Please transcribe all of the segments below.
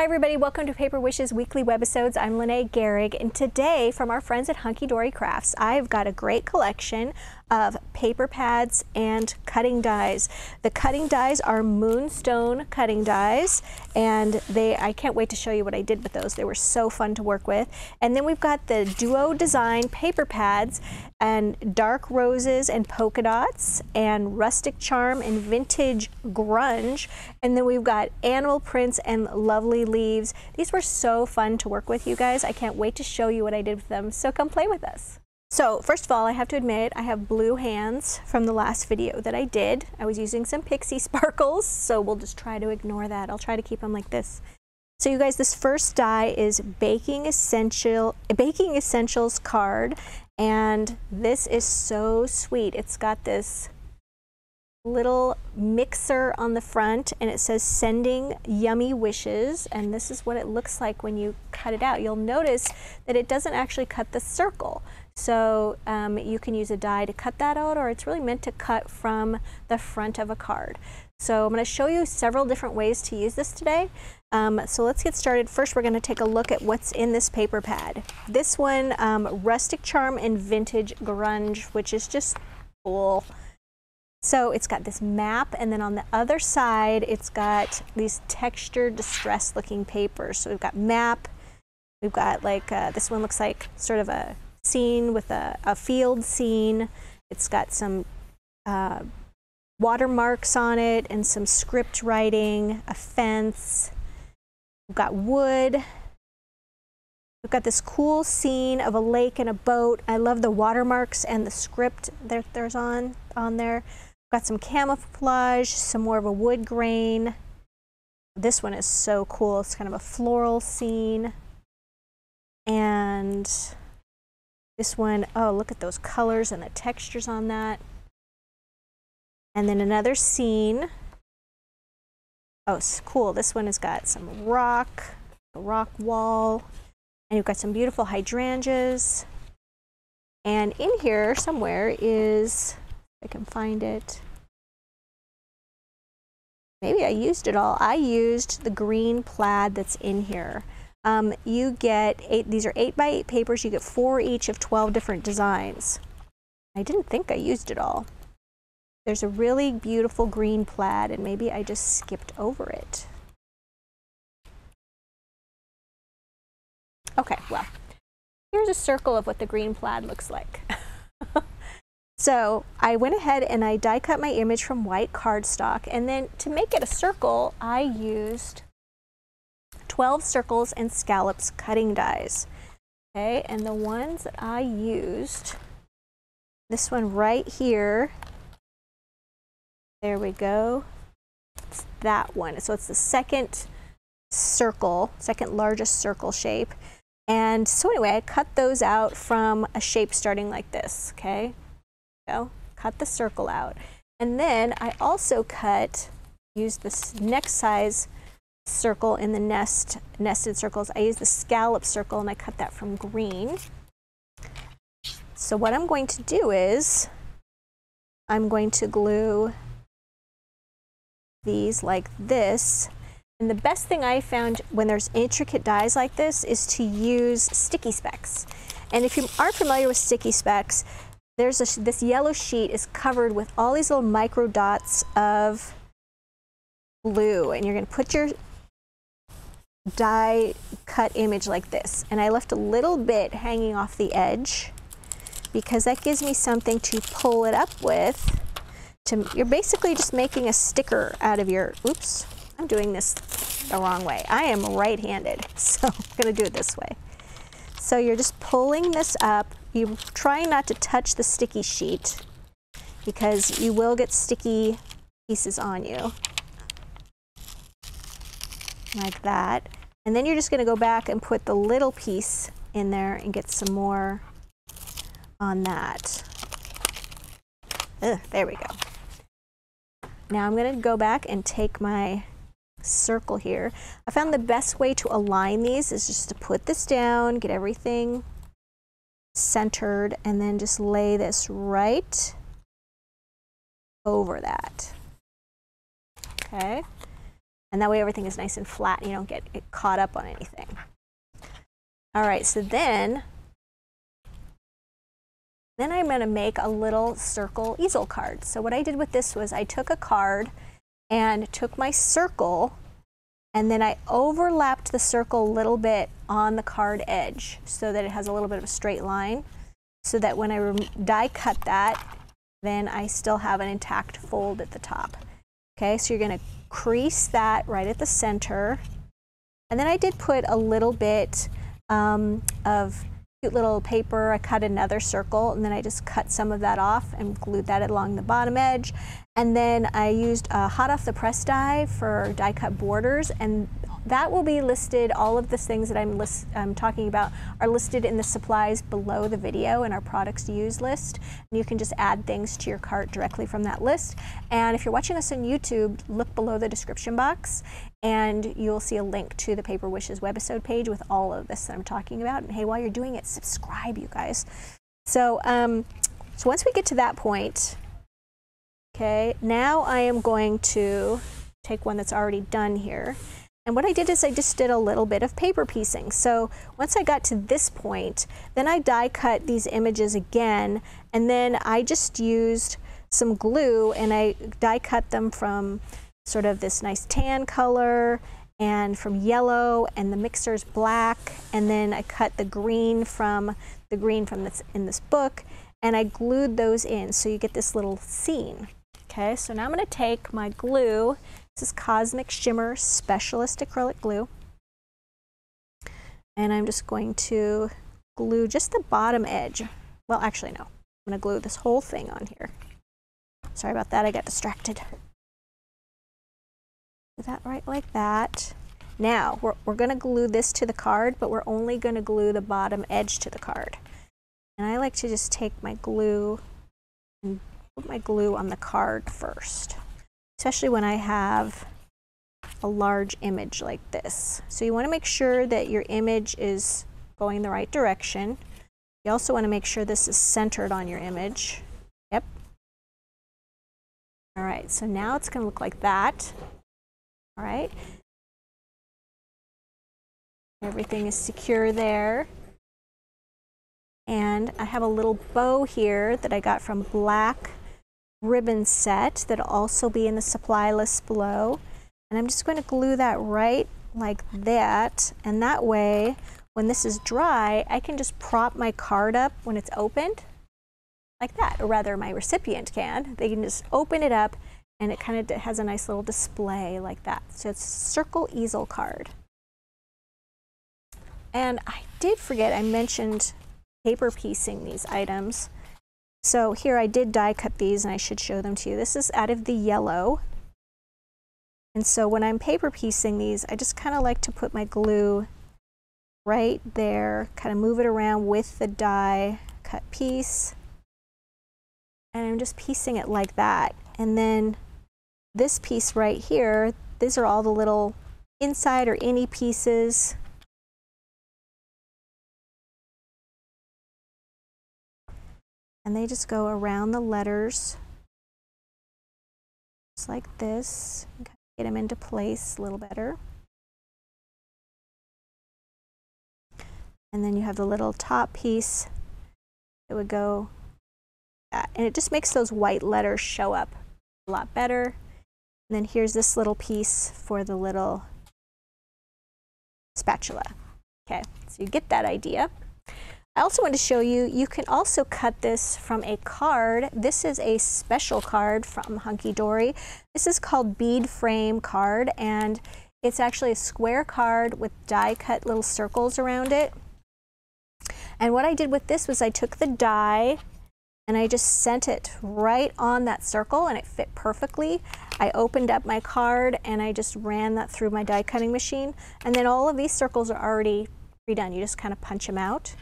Hi everybody, welcome to Paper Wishes Weekly Webisodes. I'm Lene Gehrig, and today from our friends at Hunkydory Crafts, I've got a great collection of paper pads and cutting dies. The cutting dies are Moonstone cutting dies, and I can't wait to show you what I did with those. They were so fun to work with. And then we've got the Duo Design paper pads and dark roses and polka dots and rustic charm and vintage grunge. And then we've got animal prints and lovely leaves. These were so fun to work with, you guys. I can't wait to show you what I did with them, so come play with us. So first of all, I have to admit I have blue hands from the last video that I did. I was using some pixie sparkles, so we'll just try to ignore that. I'll try to keep them like this. So you guys, this first die is Baking Essentials card, and this is so sweet. It's got this little mixer on the front, and it says sending yummy wishes, and this is what it looks like when you cut it out. You'll notice that it doesn't actually cut the circle, so you can use a die to cut that out, or it's really meant to cut from the front of a card. So I'm going to show you several different ways to use this today. So let's get started. First, we're going to take a look at what's in this paper pad. This one, Rustic Charm and Vintage Grunge, which is just cool. So it's got this map, and then on the other side it's got these textured distressed looking papers. So we've got map, we've got like this one looks like sort of a scene with a field scene. It's got some watermarks on it and some script writing, a fence. We've got wood. We've got this cool scene of a lake and a boat. I love the watermarks and the script there's on there. Got some camouflage, some more of a wood grain. This one is so cool. It's kind of a floral scene. And this one, oh, look at those colors and the textures on that. And then another scene. Oh, it's cool. This one has got some rock, a rock wall. And you've got some beautiful hydrangeas. And in here somewhere is, I can find it. Maybe I used it all. I used the green plaid that's in here. You get these are 8x8 papers. You get 4 each of 12 different designs. I didn't think I used it all. There's a really beautiful green plaid, and maybe I just skipped over it. Okay, well, here's a circle of what the green plaid looks like. So I went ahead and I die cut my image from white cardstock, and then to make it a circle, I used 12 circles and scallops cutting dies. Okay, and the ones that I used, this one right here, there we go, it's that one. So it's the second circle, second largest circle shape. And so anyway, I cut those out from a shape starting like this, okay? So cut the circle out. And then I also used this next size circle in the nested circles. I used the scallop circle, and I cut that from green. So what I'm going to do is I'm going to glue these like this. And the best thing I found when there's intricate dies like this is to use sticky specs. And if you aren't familiar with sticky specs, this yellow sheet is covered with all these little micro dots of glue, and you're going to put your die cut image like this. And I left a little bit hanging off the edge because that gives me something to pull it up with. You're basically just making a sticker out of your, oops, I'm doing this the wrong way. I am right-handed, so I'm going to do it this way. So you're just pulling this up. You're trying not to touch the sticky sheet because you will get sticky pieces on you. Like that. And then you're just going to go back and put the little piece in there and get some more on that. There we go. Now I'm going to go back and take my circle here. I found the best way to align these is just to put this down, get everything centered, and then just lay this right over that. Okay, And that way everything is nice and flat and you don't get it caught up on anything. All right, so then I'm going to make a little circle easel card. So what I did with this was I took a card and took my circle, and then I overlapped the circle a little bit on the card edge so that it has a little bit of a straight line, so that when I die cut that, then I still have an intact fold at the top. Okay, so you're going to crease that right at the center. And then I did put a little bit of cute little paper. I cut another circle, and then I just cut some of that off and glued that along the bottom edge. And then I used hot off the press die for die cut borders, and that will be listed. All of the things that I'm talking about are listed in the supplies below the video in our products to use list. And you can just add things to your cart directly from that list. And if you're watching us on YouTube, look below the description box and you'll see a link to the Paper Wishes webisode page with all of this that I'm talking about. And hey, while you're doing it, subscribe, you guys. So, so once we get to that point, okay, now I am going to take one that's already done here. And what I did is I just did a little bit of paper piecing. So once I got to this point, then I die cut these images again, and then I just used some glue and I die cut them from sort of this nice tan color and from yellow, and the mixer's black, and then I cut the green from that's in this book, and I glued those in so you get this little scene. Okay, so now I'm going to take my glue. This is Cosmic Shimmer Specialist Acrylic Glue. And I'm just going to glue just the bottom edge. Well, actually, no. I'm going to glue this whole thing on here. Sorry about that, I got distracted. Do that right like that. Now, we're going to glue this to the card, but we're only going to glue the bottom edge to the card. And I like to just take my glue and put my glue on the card first, especially when I have a large image like this. So you want to make sure that your image is going the right direction. You also want to make sure this is centered on your image. Yep. All right, so now it's going to look like that. All right. Everything is secure there. And I have a little bow here that I got from Black Ribbon Set that'll also be in the supply list below. And I'm just going to glue that right like that. And that way, when this is dry, I can just prop my card up when it's opened like that. Or rather, my recipient can. They can just open it up and it kind of has a nice little display like that. So it's a circle easel card. And I did forget, I mentioned paper piecing these items. So here I did die cut these and I should show them to you. This is out of the yellow. And so when I'm paper piecing these, I just kind of like to put my glue right there, kind of move it around with the die cut piece. And I'm just piecing it like that. And then this piece right here, these are all the little inside or innie pieces. And they just go around the letters, just like this. Get them into place a little better. And then you have the little top piece that would go like that. And it just makes those white letters show up a lot better. And then here's this little piece for the little spatula. Okay, so you get that idea. I also want to show you, you can also cut this from a card. This is a special card from Hunkydory. This is called Bead Frame Card, and it's actually a square card with die cut little circles around it. And what I did with this was I took the die and I just sent it right on that circle and it fit perfectly. I opened up my card and I just ran that through my die cutting machine. And then all of these circles are already pre-done. You just kind of punch them out.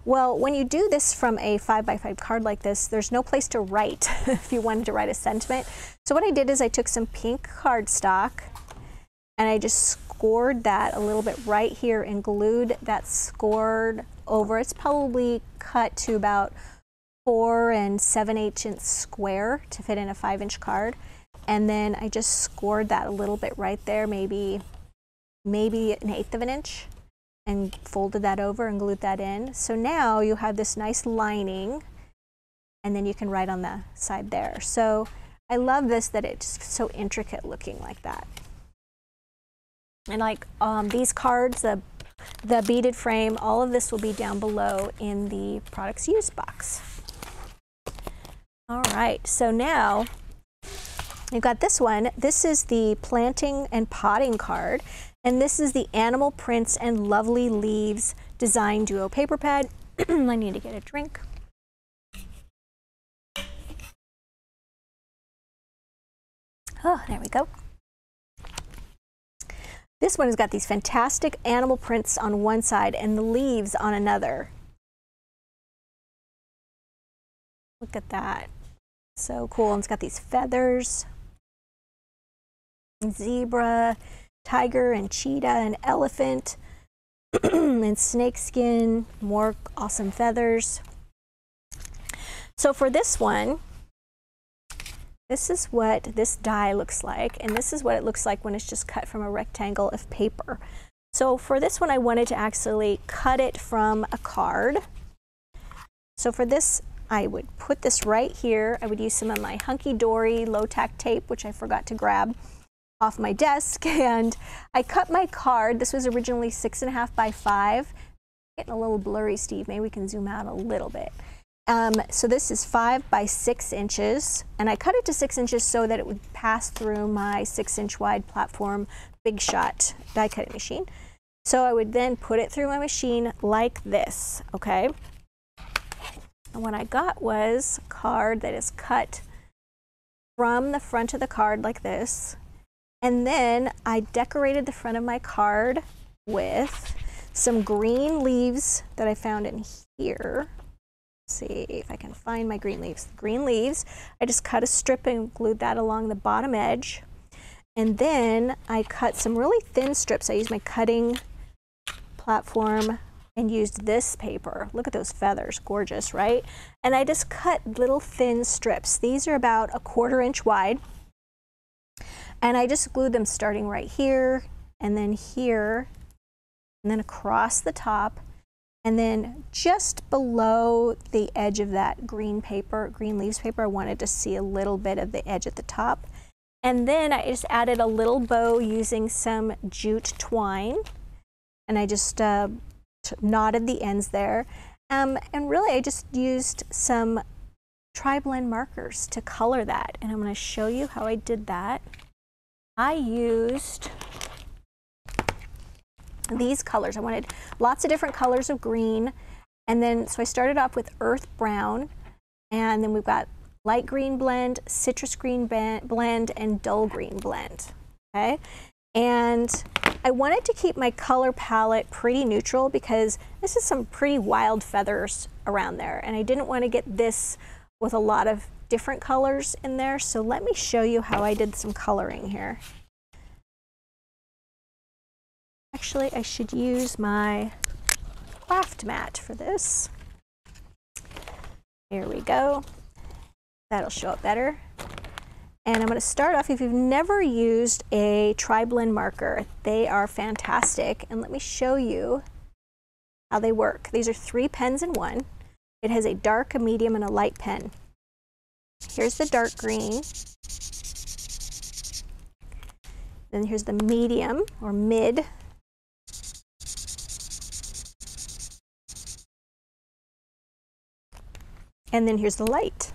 Well, when you do this from a 5x5 card like this, there's no place to write if you wanted to write a sentiment. So what I did is I took some pink cardstock and I just scored that a little bit right here and glued that scored over. It's probably cut to about 4 7/8 inch square to fit in a 5-inch card. and then I just scored that a little bit right there, maybe 1/8 of an inch, and folded that over and glued that in. So now you have this nice lining, and then you can write on the side there. So I love this, that it's so intricate looking like that. And like these cards, the beaded frame, all of this will be down below in the products used box. All right, so now you've got this one. This is the planting and potting card, and this is the Animal Prints and Lovely Leaves Design Duo paper pad. I need to get a drink. Oh, there we go. This one has got these fantastic animal prints on one side and the leaves on another. Look at that. So cool. And it's got these feathers, zebra, tiger and cheetah and elephant, and snake skin, more awesome feathers. So for this one, this is what this die looks like, and this is what it looks like when it's just cut from a rectangle of paper. So for this one, I wanted to actually cut it from a card. So for this, I would put this right here. I would use some of my Hunkydory low-tack tape, which I forgot to grab off my desk, and I cut my card. This was originally 6.5 by 5. Getting a little blurry, Steve. Maybe we can zoom out a little bit. So this is 5 by 6 inches, and I cut it to 6 inches so that it would pass through my 6-inch wide platform Big Shot die cutting machine. So I would then put it through my machine like this, okay? And what I got was a card that is cut from the front of the card like this, and then I decorated the front of my card with some green leaves that I found in here. See if I can find my green leaves. Green leaves, I just cut a strip and glued that along the bottom edge. And then I cut some really thin strips. I used my cutting platform and used this paper. Look at those feathers, gorgeous, right? And I just cut little thin strips. These are about 1/4 inch wide. And I just glued them starting right here, and then here, and then across the top. And then just below the edge of that green leaves paper, I wanted to see a little bit of the edge at the top. And then I just added a little bow using some jute twine. And I just knotted the ends there. And really I just used some tri-blend markers to color that. And I'm going to show you how I did that. I used these colors. I wanted lots of different colors of green, and then so I started off with earth brown, and then we've got light green blend, citrus green blend, and dull green blend. Okay, and I wanted to keep my color palette pretty neutral because this is some pretty wild feathers around there, and I didn't want to get this with a lot of different colors in there. So let me show you how I did some coloring here. Actually, I should use my craft mat for this. Here we go. That'll show up better. And I'm going to start off, if you've never used a tri-blend marker, they are fantastic. And let me show you how they work. These are 3 pens in one. It has a dark, a medium, and a light pen. Here's the dark green. Then here's the medium or mid. And then here's the light.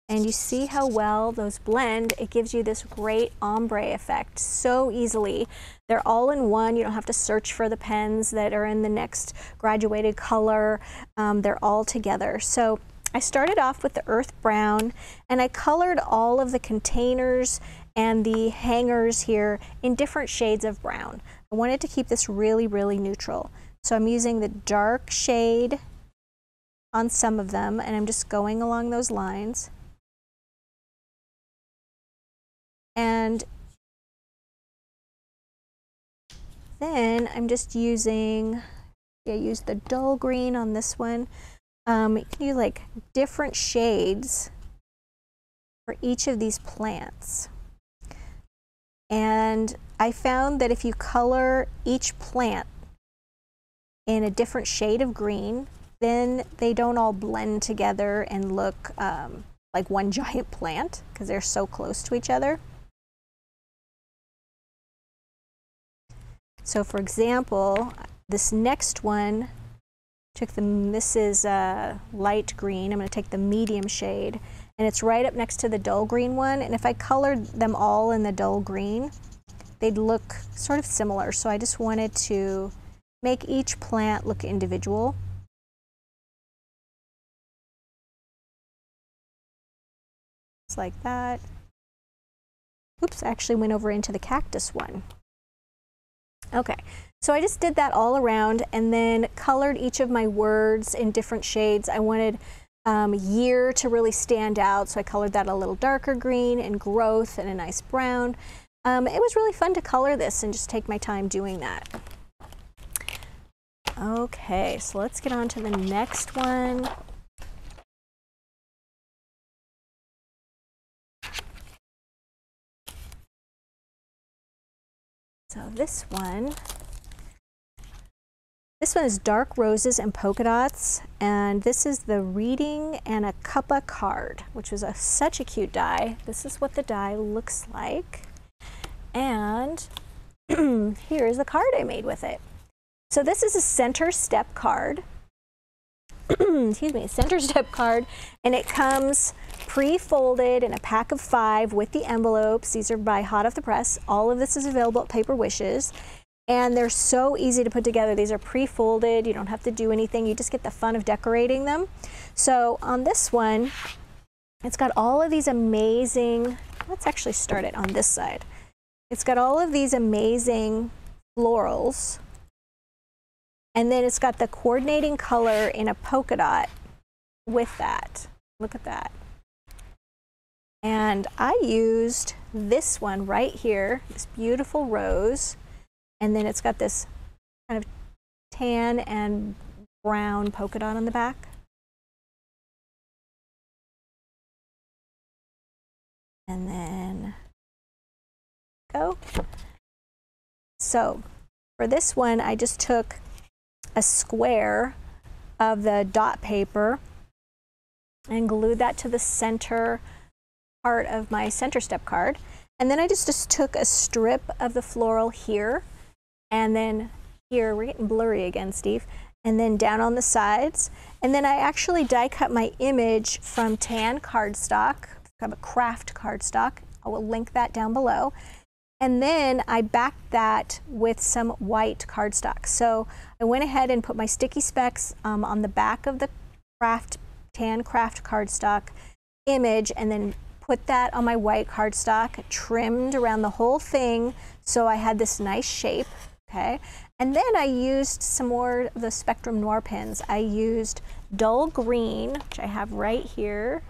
And you see how well those blend. It gives you this great ombre effect so easily. They're all in one. You don't have to search for the pens that are in the next graduated color. They're all together. So I started off with the earth brown, and I colored all of the containers and the hangers here in different shades of brown. I wanted to keep this really, really neutral. So I'm using the dark shade on some of them, and I'm just going along those lines. And then I'm just using I used the dull green on this one. You can use like different shades for each of these plants. And I found that if you color each plant in a different shade of green, then they don't all blend together and look like one giant plant because they're so close to each other. So for example, this next one, this is light green. I'm going to take the medium shade, and it's right up next to the dull green one. And if I colored them all in the dull green, they'd look sort of similar. So I just wanted to make each plant look individual. Just like that. Oops, I actually went over into the cactus one. Okay, so I just did that all around and then colored each of my words in different shades. I wanted year to really stand out, so I colored that a little darker green, and growth and a nice brown. It was really fun to color this and just take my time doing that. Okay, so let's get on to the next one. So this one is dark roses and polka dots, and this is the Reading and a Cuppa card, which was such a cute die. This is what the die looks like, and here's the card I made with it. So this is a center step card. Excuse me, a center step card, and it comes pre-folded in a pack of 5 with the envelopes. These are by Hot Off the Press. All of this is available at Paper Wishes, and they're so easy to put together. These are pre-folded. You don't have to do anything. You just get the fun of decorating them. So on this one, it's got all of these amazing, let's actually start it on this side. It's got all of these amazing florals, and then it's got the coordinating color in a polka dot with that. Look at that. And I used this one right here, this beautiful rose, and then it's got this kind of tan and brown polka dot on the back. And then go. So for this one, I just took a square of the dot paper and glued that to the center part of my center step card. And then I just took a strip of the floral here, and then here, we're getting blurry again, Steve, and then down on the sides. And then I actually die cut my image from tan cardstock, a craft cardstock. I will link that down below. And then I backed that with some white cardstock. So I went ahead and put my sticky specs on the back of the tan craft cardstock image, and then put that on my white cardstock, trimmed around the whole thing, so I had this nice shape, okay? And then I used some more of the Spectrum Noir pens. I used dull green, which I have right here.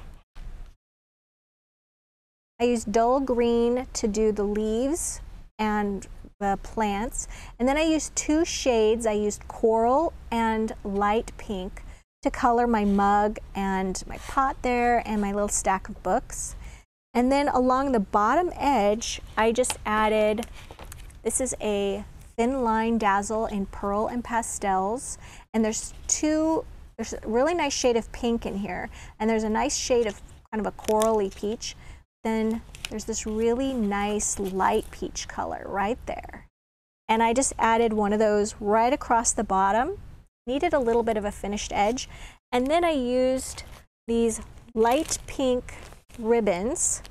I used dull green to do the leaves and the plants. And then I used 2 shades. I used coral and light pink to color my mug and my pot there and my little stack of books. And then along the bottom edge, I just added, this is a thin line dazzle in pearl and pastels. And there's a really nice shade of pink in here. And there's a nice shade of kind of a corally peach. Then there's this really nice light peach color right there. And I just added one of those right across the bottom. Needed a little bit of a finished edge. And then I used these light pink ribbons.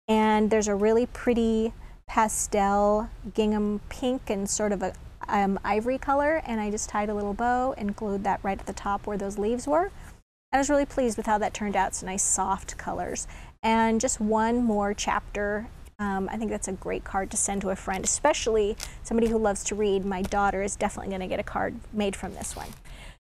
And there's a really pretty pastel gingham pink and sort of a ivory color. And I just tied a little bow and glued that right at the top where those leaves were. I was really pleased with how that turned out. It's nice soft colors. And just one more chapter. I think that's a great card to send to a friend, especially somebody who loves to read. My daughter is definitely going to get a card made from this one.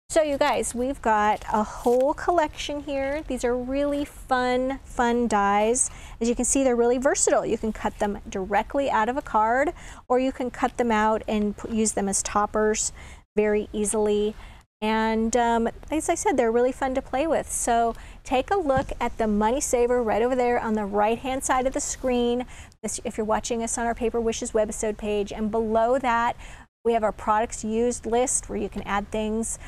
So you guys, we've got a whole collection here. These are really fun dies. As you can see, they're really versatile. You can cut them directly out of a card, or you can cut them out and use them as toppers. very easily. And as I said, they're really fun to play with. So take a look at the Money Saver right over there on the right-hand side of the screen, if you're watching us on our Paper Wishes webisode page. And below that, we have our products used list where you can add things,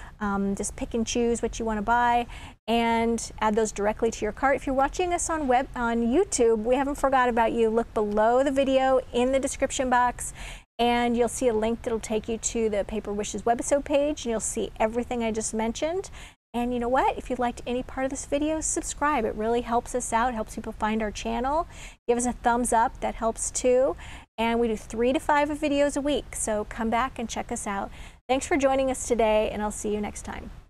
just pick and choose what you want to buy and add those directly to your cart. If you're watching us on YouTube, we haven't forgot about you. Look below the video in the description box, and you'll see a link that'll take you to the Paper Wishes webisode page, and you'll see everything I just mentioned. And you know what? If you liked any part of this video, subscribe. It really helps us out, helps people find our channel. Give us a thumbs up, that helps too. And we do 3 to 5 videos a week, so come back and check us out. Thanks for joining us today, and I'll see you next time.